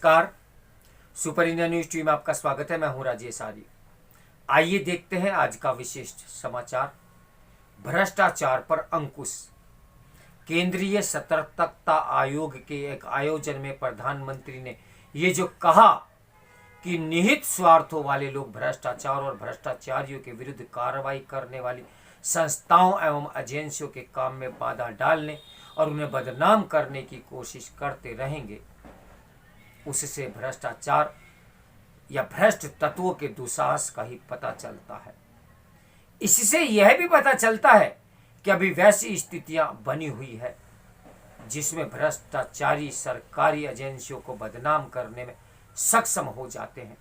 नमस्कार। Super India news TV में आपका स्वागत है। मैं हूं राजेश आर्य। आइए देखते हैं आज का विशिष्ट समाचार। भ्रष्टाचार पर अंकुश। केंद्रीय सतर्कता आयोग के एक आयोजन में प्रधानमंत्री ने ये जो कहा कि निहित स्वार्थों वाले लोग भ्रष्टाचार और भ्रष्टाचारियों के विरुद्ध कार्रवाई करने वाली संस्थाओं एवं एजेंसियों के काम में बाधा डालने और उन्हें बदनाम करने की कोशिश करते रहेंगे, उससे भ्रष्टाचार या भ्रष्ट तत्वों के दुस्साहस का ही पता चलता है। इससे यह भी पता चलता है कि अभी वैसी स्थितियां बनी हुई है जिसमें भ्रष्टाचारी सरकारी एजेंसियों को बदनाम करने में सक्षम हो जाते हैं।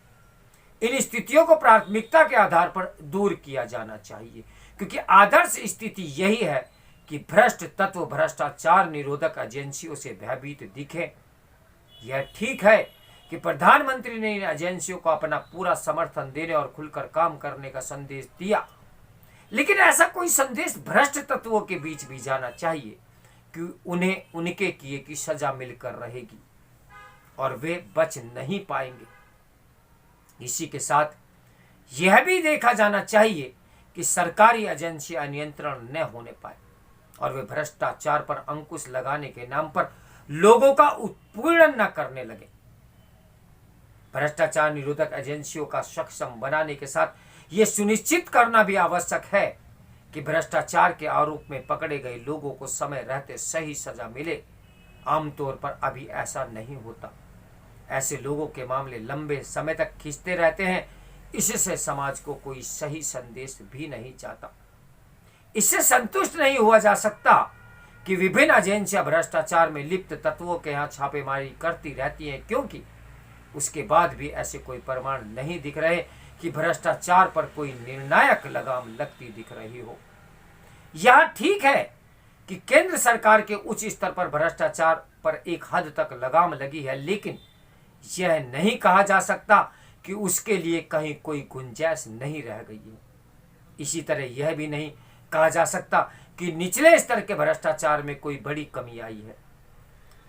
इन स्थितियों को प्राथमिकता के आधार पर दूर किया जाना चाहिए, क्योंकि आदर्श स्थिति यही है कि भ्रष्ट तत्व भ्रष्टाचार निरोधक एजेंसियों से भयभीत दिखे। यह ठीक है कि प्रधानमंत्री ने इन एजेंसियों को अपना पूरा समर्थन देने और खुलकर काम करने का संदेश दिया, लेकिन ऐसा कोई संदेश भ्रष्ट तत्वों के बीच भी जाना चाहिए कि उन्हें उनके किए की सजा मिलकर रहेगी और वे बच नहीं पाएंगे। इसी के साथ यह भी देखा जाना चाहिए कि सरकारी एजेंसियां नियंत्रण न होने पाए और वे भ्रष्टाचार पर अंकुश लगाने के नाम पर लोगों का उत्पीड़न न करने लगे। भ्रष्टाचार निरोधक एजेंसियों का सक्षम बनाने के साथ यह सुनिश्चित करना भी आवश्यक है कि भ्रष्टाचार के आरोप में पकड़े गए लोगों को समय रहते सही सजा मिले। आमतौर पर अभी ऐसा नहीं होता। ऐसे लोगों के मामले लंबे समय तक खींचते रहते हैं। इससे समाज को कोई सही संदेश भी नहीं जाता। इससे संतुष्ट नहीं हुआ जा सकता कि विभिन्न एजेंसियां भ्रष्टाचार में लिप्त तत्वों के यहाँ छापेमारी करती रहती हैं, क्योंकि उसके बाद भी ऐसे कोई प्रमाण नहीं दिख रहे कि भ्रष्टाचार पर कोई निर्णायक लगाम लगती दिख रही हो। यह ठीक है कि केंद्र सरकार के उच्च स्तर पर भ्रष्टाचार पर एक हद तक लगाम लगी है, लेकिन यह नहीं कहा जा सकता कि उसके लिए कहीं कोई गुंजाइश नहीं रह गई है। इसी तरह यह भी नहीं कहा जा सकता कि निचले स्तर के भ्रष्टाचार में कोई बड़ी कमी आई है।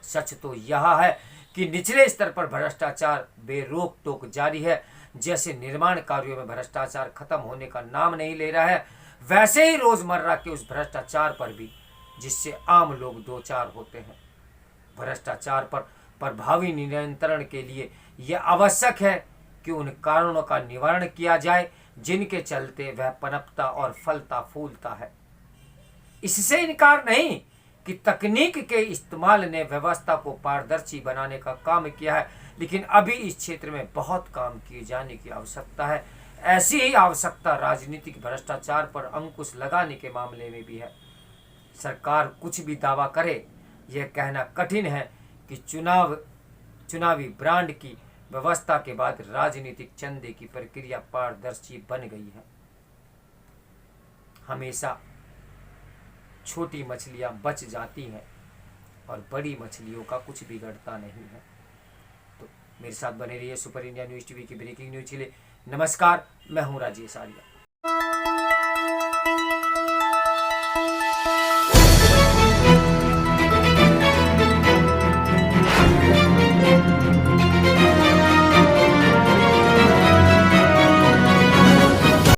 सच तो यह है कि निचले स्तर पर भ्रष्टाचार बेरोक टोक जारी है। जैसे निर्माण कार्यों में भ्रष्टाचार खत्म होने का नाम नहीं ले रहा है, वैसे ही रोजमर्रा के उस भ्रष्टाचार पर भी जिससे आम लोग दो चार होते हैं। भ्रष्टाचार पर प्रभावी नियंत्रण के लिए यह आवश्यक है कि उन कारणों का निवारण किया जाए जिनके चलते वह पनपता और फलता फूलता है। इससे इनकार नहीं कि तकनीक के इस्तेमाल ने व्यवस्था को पारदर्शी बनाने का काम किया है, लेकिन अभी इस क्षेत्र में बहुत काम किए जाने की आवश्यकता है। ऐसी ही आवश्यकता राजनीतिक भ्रष्टाचार पर अंकुश लगाने के मामले में भी है। सरकार कुछ भी दावा करे, यह कहना कठिन है कि चुनावी ब्रांड की व्यवस्था के बाद राजनीतिक चंदे की प्रक्रिया पारदर्शी बन गई है। हमेशा छोटी मछलियां बच जाती हैं और बड़ी मछलियों का कुछ बिगड़ता नहीं है। तो मेरे साथ बने रहिए सुपर इंडिया न्यूज टीवी की ब्रेकिंग न्यूज के लिए। नमस्कार, मैं हूं राजेश आर्य।